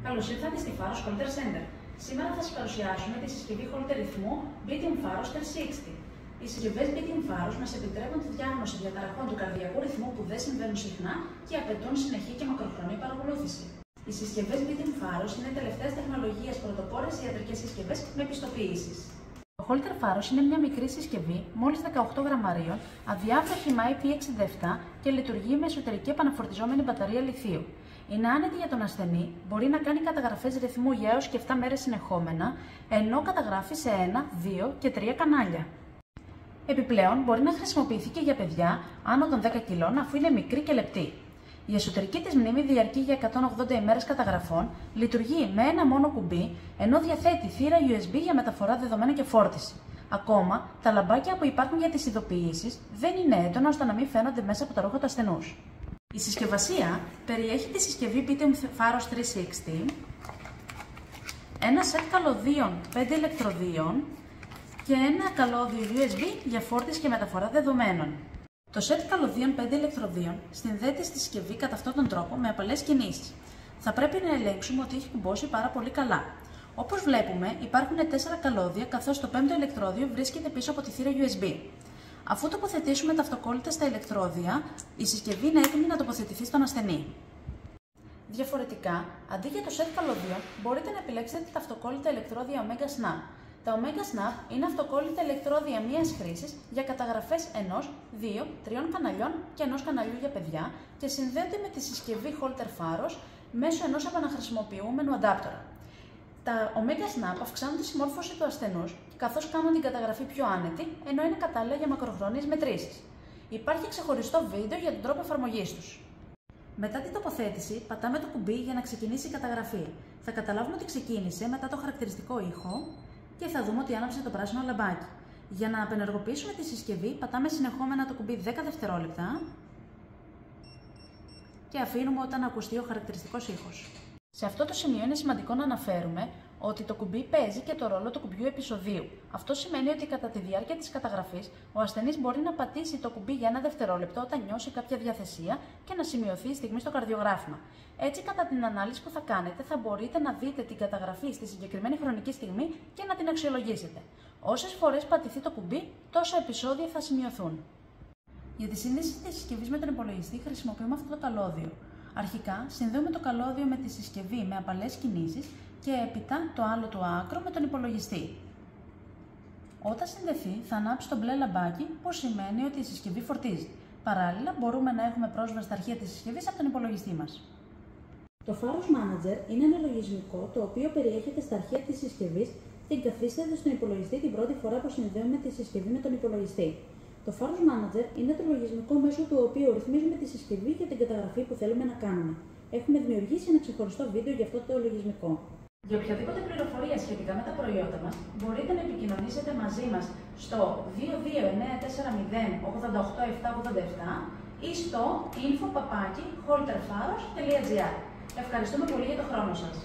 Καλώς ήρθατε στη Pharos Holter Center. Σήμερα θα σας παρουσιάσουμε τη συσκευή Holter ρυθμού Beating Pharos 360. Οι συσκευές Beating Pharos μας επιτρέπουν τη διάγνωση διαταραχών του καρδιακού ρυθμού που δεν συμβαίνουν συχνά και απαιτούν συνεχή και μακροχρόνια παρακολούθηση. Οι συσκευές Beating Pharos είναι τελευταίας τεχνολογίας πρωτοπόρες ιατρικές συσκευές με πιστοποίησεις. Το Holter Pharos είναι μια μικρή συσκευή μόλις 18 γραμμαρίων, αδιάφραχη με IP67 και λειτουργεί με εσωτερική επαναφορτιζόμενη μπαταρία λιθίου. Είναι άνετη για τον ασθενή, μπορεί να κάνει καταγραφές ρυθμού για έως και 7 μέρες συνεχόμενα, ενώ καταγράφει σε 1, 2 και 3 κανάλια. Επιπλέον, μπορεί να χρησιμοποιηθεί και για παιδιά άνω των 10 κιλών, αφού είναι μικρή και λεπτή. Η εσωτερική της μνήμη διαρκεί για 180 ημέρες καταγραφών, λειτουργεί με ένα μόνο κουμπί, ενώ διαθέτει θύρα USB για μεταφορά δεδομένα και φόρτιση. Ακόμα, τα λαμπάκια που υπάρχουν για τις ειδοποιήσεις δεν είναι έντονα ώστε να μην φαίνονται μέσα από τα ρούχα του ασθενούς. Η συσκευασία περιέχει τη συσκευή Beating Pharos 360, ένα σετ καλωδίων 5 ηλεκτροδίων και ένα καλώδιο USB για φόρτιση και μεταφορά δεδομένων. Το σετ καλωδίων 5 ηλεκτροδίων συνδέεται στη συσκευή κατά αυτόν τον τρόπο με απαλές κινήσεις. Θα πρέπει να ελέγξουμε ότι έχει κουμπώσει πάρα πολύ καλά. Όπως βλέπουμε, υπάρχουν 4 καλώδια, καθώς το 5ο ηλεκτρόδιο βρίσκεται πίσω από τη θύρα USB. Αφού τοποθετήσουμε τα αυτοκόλλητα στα ηλεκτρόδια, η συσκευή είναι έτοιμη να τοποθετηθεί στον ασθενή. Διαφορετικά, αντί για το σετ καλωδίων, μπορείτε να επιλέξετε τα αυτοκόλλητα ηλεκτρόδια Omega Snap. Τα Omega Snap είναι αυτοκόλλητα ηλεκτρόδια μίας χρήσης για καταγραφές 1, 2, 3 καναλιών και 1 καναλιού για παιδιά και συνδέονται με τη συσκευή Holter Pharos μέσω ενός επαναχρησιμοποιούμενου αντάπτορα. Τα Omega Snap αυξάνουν τη συμμόρφωση του ασθενούς, καθώς κάνουν την καταγραφή πιο άνετη, ενώ είναι κατάλληλα για μακροχρόνιες μετρήσεις. Υπάρχει ξεχωριστό βίντεο για τον τρόπο εφαρμογής τους. Μετά την τοποθέτηση, πατάμε το κουμπί για να ξεκινήσει η καταγραφή. Θα καταλάβουμε ότι ξεκίνησε μετά το χαρακτηριστικό ήχο και θα δούμε ότι άναψε το πράσινο λαμπάκι. Για να απενεργοποιήσουμε τη συσκευή, πατάμε συνεχόμενα το κουμπί 10 δευτερόλεπτα και αφήνουμε όταν ακουστεί ο χαρακτηριστικός ήχος. Σε αυτό το σημείο είναι σημαντικό να αναφέρουμε ότι το κουμπί παίζει και το ρόλο του κουμπιού επεισοδίου. Αυτό σημαίνει ότι κατά τη διάρκεια της καταγραφής, ο ασθενής μπορεί να πατήσει το κουμπί για 1 δευτερόλεπτο όταν νιώσει κάποια διαθεσία και να σημειωθεί η στιγμή στο καρδιογράφημα. Έτσι, κατά την ανάλυση που θα κάνετε, θα μπορείτε να δείτε την καταγραφή στη συγκεκριμένη χρονική στιγμή και να την αξιολογήσετε. Όσες φορές πατηθεί το κουμπί, τόσα επεισόδια θα σημειωθούν. Για τη σύνδεση της συσκευής με τον υπολογιστή, χρησιμοποιούμε αυτό το καλώδιο. Αρχικά, συνδέουμε το καλώδιο με τη συσκευή με απαλές κινήσεις και έπειτα το άλλο του άκρο με τον υπολογιστή. Όταν συνδεθεί, θα ανάψει το μπλε λαμπάκι, που σημαίνει ότι η συσκευή φορτίζει. Παράλληλα, μπορούμε να έχουμε πρόσβαση στα αρχεία της συσκευής από τον υπολογιστή μας. Το Pharos Manager είναι ένα λογισμικό το οποίο περιέχεται στα αρχεία της συσκευής και εγκαθίσταται στον υπολογιστή την πρώτη φορά που συνδέουμε τη συσκευή με τον υπολογιστή. Το Pharos Manager είναι το λογισμικό μέσω του οποίου ρυθμίζουμε τη συσκευή για την καταγραφή που θέλουμε να κάνουμε. Έχουμε δημιουργήσει ένα ξεχωριστό βίντεο για αυτό το λογισμικό. Για οποιαδήποτε πληροφορία σχετικά με τα προϊόντα μας, μπορείτε να επικοινωνήσετε μαζί μας στο 22940 88787 ή στο info@holterpharos.gr. Ευχαριστούμε πολύ για τον χρόνο σας.